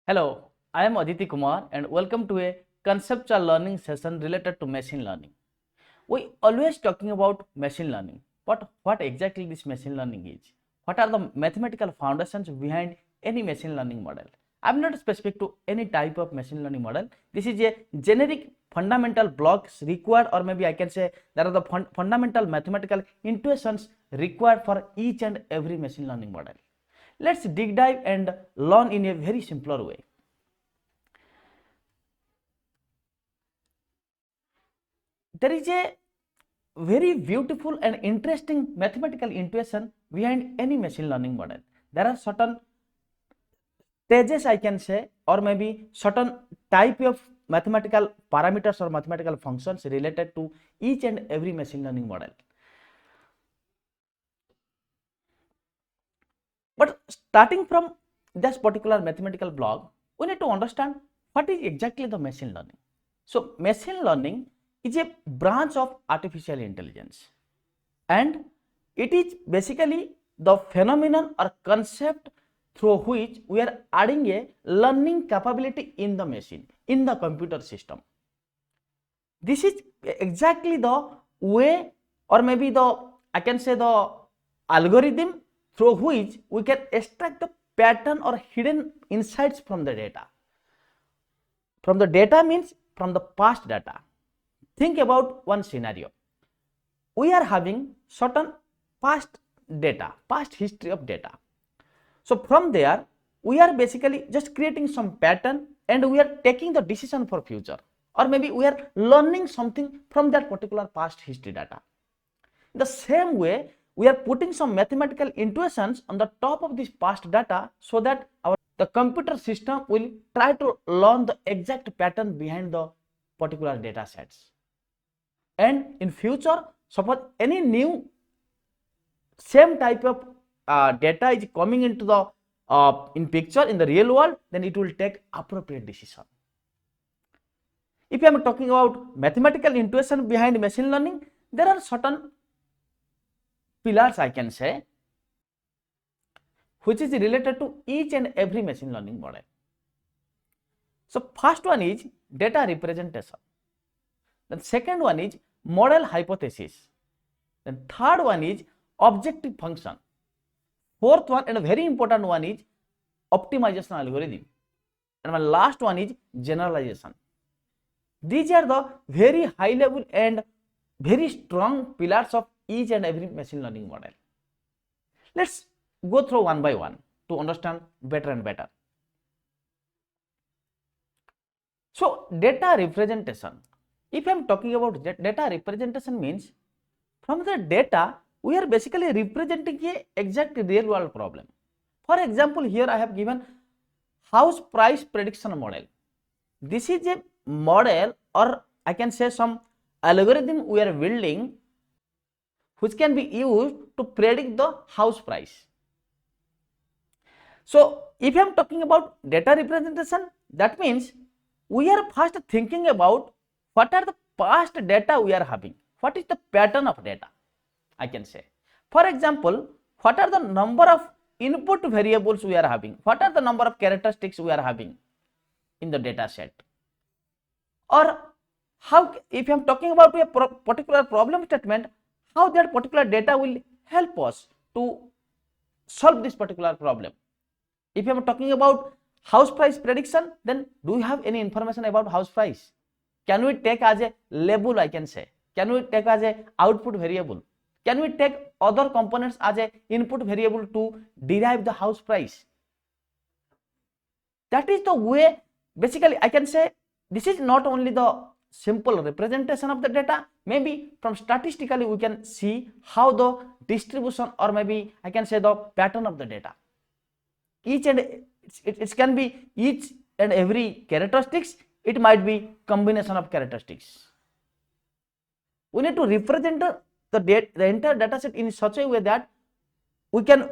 Hello, I am Aditi Kumar and welcome to a conceptual learning session related to machine learning. We always talking about machine learning, but what exactly this machine learning is? What are the mathematical foundations behind any machine learning model? I am not specific to any type of machine learning model. This is a generic fundamental blocks required, or maybe I can say there are the fundamental mathematical intuitions required for each and every machine learning model. Let's dig dive and learn in a very simpler way. There is a very beautiful and interesting mathematical intuition behind any machine learning model. There are certain stages, I can say, or maybe certain type of mathematical parameters or mathematical functions related to each and every machine learning model. But starting from this particular mathematical block, we need to understand what is exactly the machine learning. So machine learning is a branch of artificial intelligence, and it is basically the phenomenon or concept through which we are adding a learning capability in the machine, in the computer system. This is exactly the way, or maybe I can say the algorithm through which we can extract the pattern or hidden insights from the data. From the data means from the past data. Think about one scenario. We are having certain past data, past history of data. So from there, we are basically just creating some pattern and we are taking the decision for future, or maybe we are learning something from that particular past history data. The same way, we are putting some mathematical intuitions on the top of this past data so that the computer system will try to learn the exact pattern behind the particular data sets. And in future, suppose any new same type of data is coming into the in picture in the real world, then it will take appropriate decision. If I am talking about mathematical intuition behind machine learning, there are certain pillars, I can say, which is related to each and every machine learning model. So first one is data representation. Then second one is model hypothesis. Then third one is objective function. Fourth one and a very important one is optimization algorithm. And my last one is generalization. These are the very high level and very strong pillars of each and every machine learning model. Let's go through one by one to understand better and better. So data representation. If I am talking about data representation means from the data we are basically representing a exact real world problem. For example, here I have given house price prediction model. This is a model, or I can say some algorithm we are building which can be used to predict the house price. So if I am talking about data representation, that means we are first thinking about what are the past data we are having, what is the pattern of data, I can say. For example, what are the number of input variables we are having, what are the number of characteristics we are having in the data set, or how, if I am talking about a particular problem statement, how that particular data will help us to solve this particular problem. If I am talking about house price prediction, then do you have any information about house price? Can we take as a label, I can say? Can we take as a output variable? Can we take other components as a input variable to derive the house price? That is the way, basically I can say this is not only the simple representation of the data, maybe from statistically we can see how the distribution, or maybe I can say the pattern of the data. Each and it can be each and every characteristics, it might be combination of characteristics. We need to represent the entire data set in such a way that we can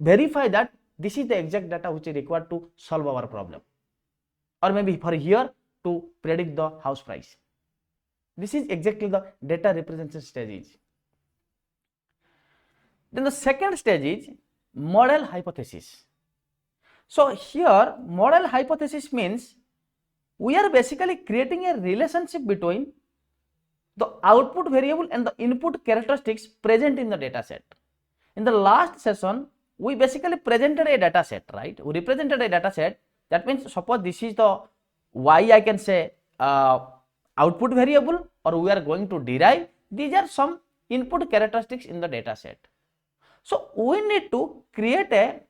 verify that this is the exact data which is required to solve our problem, or maybe for here to predict the house price. This is exactly the data representation stage. Then the second stage is model hypothesis. So here model hypothesis means we are basically creating a relationship between the output variable and the input characteristics present in the data set. In the last session, we basically presented a data set, right? We represented a data set. That means suppose this is the y, I can say output variable, or we are going to derive. These are some input characteristics in the data set. So we need to create a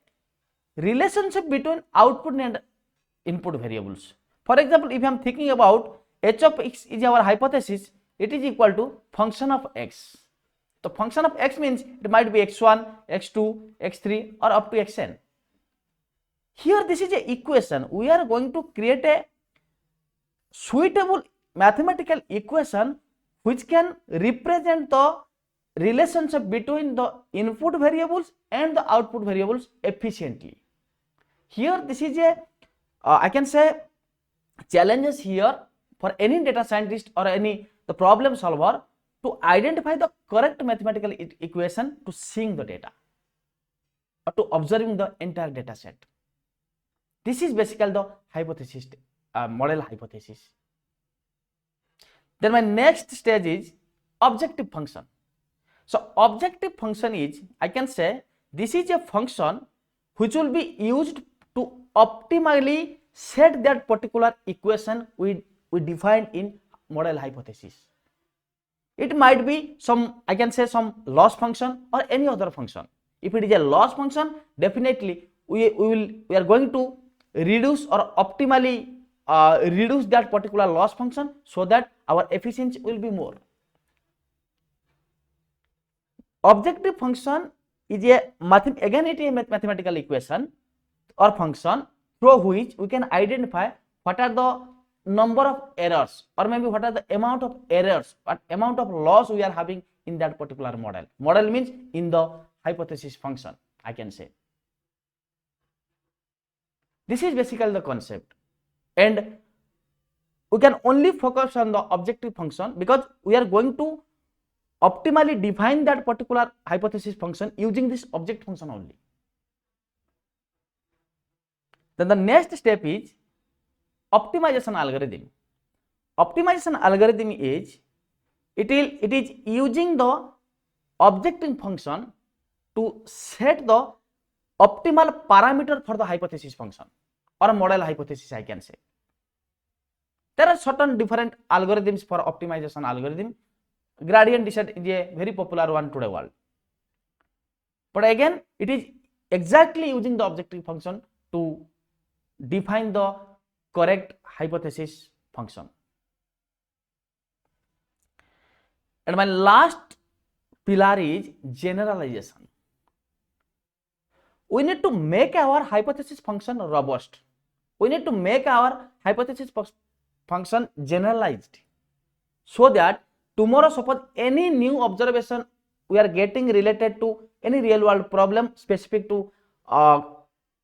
relationship between output and input variables. For example, if I am thinking about h of x is our hypothesis, it is equal to function of x. The function of x means it might be x1, x2, x3 or up to xn. Here this is a equation. We are going to create a suitable mathematical equation which can represent the relationship between the input variables and the output variables efficiently. Here this is a I can say challenges here for any data scientist or any the problem solver to identify the correct mathematical equation to seeing the data or to observing the entire data set. This is basically the hypothesis, model hypothesis. Then my next stage is objective function. So objective function is, I can say, this is a function which will be used to optimally set that particular equation we defined in model hypothesis. It might be some, I can say, some loss function or any other function. If it is a loss function, definitely we are going to reduce or optimally reduce that particular loss function so that our efficiency will be more. Objective function is a again it is a mathematical equation or function through which we can identify what are the number of errors or maybe what are the amount of errors, what amount of loss we are having in that particular model. Model means in the hypothesis function, I can say. This is basically the concept, and we can only focus on the objective function because we are going to optimally define that particular hypothesis function using this object function only. Then the next step is optimization algorithm. Optimization algorithm is it is using the objective function to set the optimal parameter for the hypothesis function or model hypothesis, I can say. There are certain different algorithms for optimization algorithm. Gradient descent is a very popular one today world. But again, it is exactly using the objective function to define the correct hypothesis function. And my last pillar is generalization. We need to make our hypothesis function robust. We need to make our hypothesis function generalized so that tomorrow suppose any new observation we are getting related to any real world problem specific to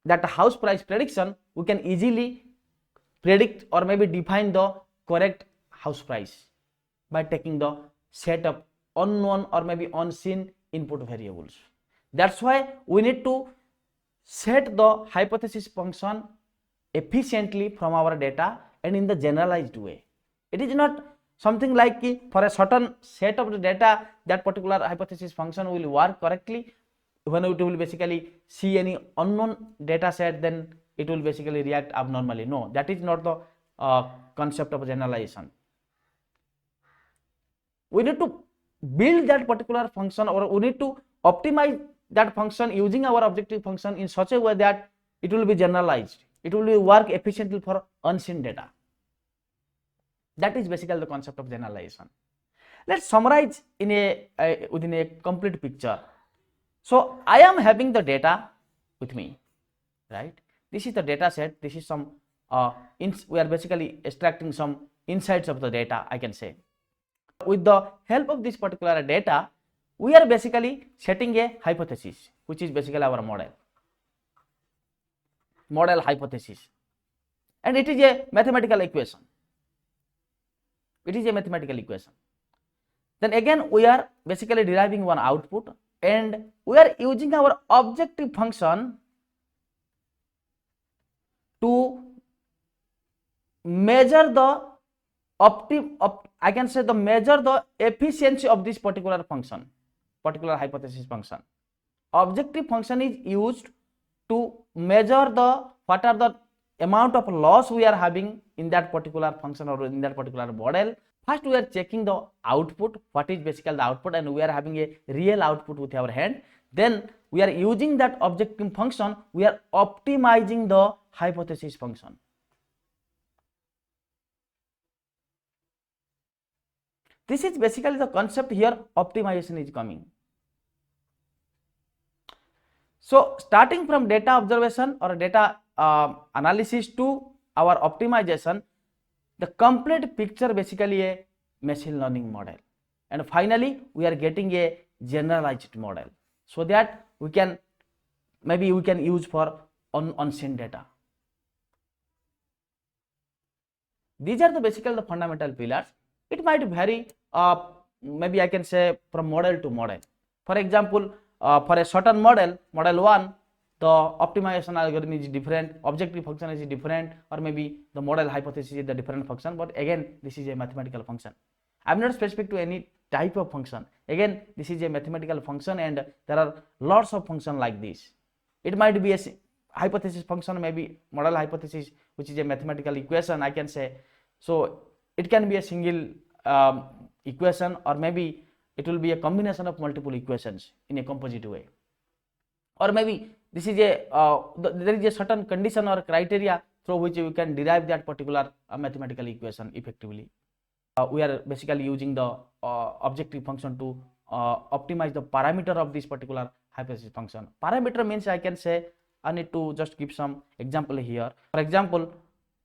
that house price prediction, we can easily predict or maybe define the correct house price by taking the set of unknown or maybe unseen input variables. That's why we need to set the hypothesis function efficiently from our data and in the generalized way. It is not something like for a certain set of the data that particular hypothesis function will work correctly. When it will basically see any unknown data set, then it will basically react abnormally. No, that is not the concept of generalization. We need to build that particular function or we need to optimize that function using our objective function in such a way that it will be generalized. It will work efficiently for unseen data. That is basically the concept of generalization. Let's summarize in within a complete picture. So I am having the data with me, right? This is the data set. This is some we are basically extracting some insights of the data, I can say. With the help of this particular data, we are basically setting a hypothesis, which is basically our model hypothesis, and it is a mathematical equation. It is a mathematical equation. Then again we are basically deriving one output and we are using our objective function to measure the I can say measure the efficiency of this particular function, particular hypothesis function. Objective function is used to measure what are the amount of loss we are having in that particular function or in that particular model. First we are checking the output, what is basically the output, and we are having a real output with our hand. Then we are using that objective function, we are optimizing the hypothesis function. This is basically the concept here, optimization is coming. So starting from data observation or data analysis to our optimization, the complete picture basically a machine learning model, and finally we are getting a generalized model, so that we can use for unseen data. These are basically the fundamental pillars. It might vary, maybe I can say from model to model. For example, for a certain model 1, the optimization algorithm is different, objective function is different, or maybe the model hypothesis is the different function, but again this is a mathematical function. I am not specific to any type of function. Again, this is a mathematical function, and there are lots of functions like this. It might be a hypothesis function, maybe model hypothesis, which is a mathematical equation, I can say. So it can be a single equation, or maybe it will be a combination of multiple equations in a composite way, or maybe this is a there is a certain condition or criteria through which you can derive that particular mathematical equation effectively. We are basically using the objective function to optimize the parameter of this particular hypothesis function. Parameter means, I can say, I need to just give some example here. For example,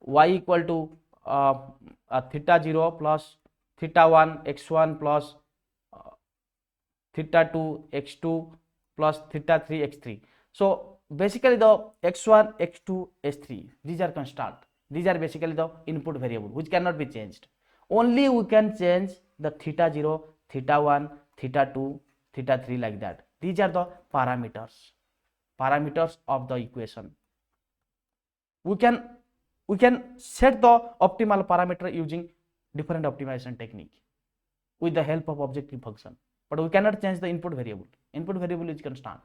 y equal to theta 0 plus theta 1 x1 plus theta 2 x2 plus theta 3 x3. So basically the x1, x2, x3, these are constant. These are basically the input variable which cannot be changed. Only we can change the theta 0, theta 1, theta 2, theta 3, like that. These are the parameters of the equation. We can set the optimal parameter using different optimization technique with the help of objective function, but we cannot change the input variable. Input variable is constant.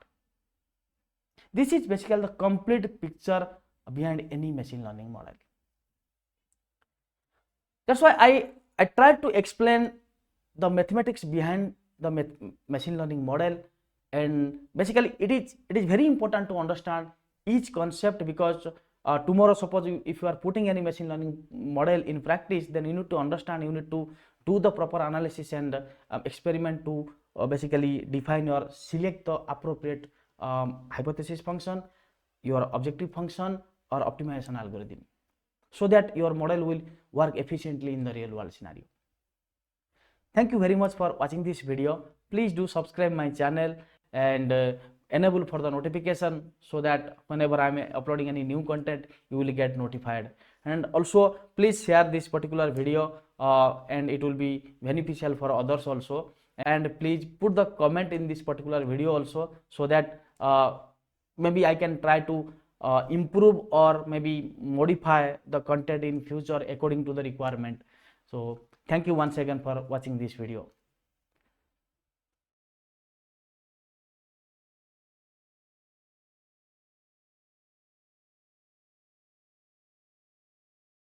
This is basically the complete picture behind any machine learning model. That's why I tried to explain the mathematics behind the machine learning model, and basically it is very important to understand each concept, because tomorrow suppose if you are putting any machine learning model in practice, then you need to understand, you need to do the proper analysis and experiment to basically define or select the appropriate hypothesis function, your objective function, or optimization algorithm, so that your model will work efficiently in the real world scenario. Thank you very much for watching this video. Please do subscribe my channel and enable for the notification, so that whenever I am uploading any new content, you will get notified. And also please share this particular video, and it will be beneficial for others also. And please put the comment in this particular video also, so that maybe I can try to improve or maybe modify the content in future according to the requirement. So thank you once again for watching this video.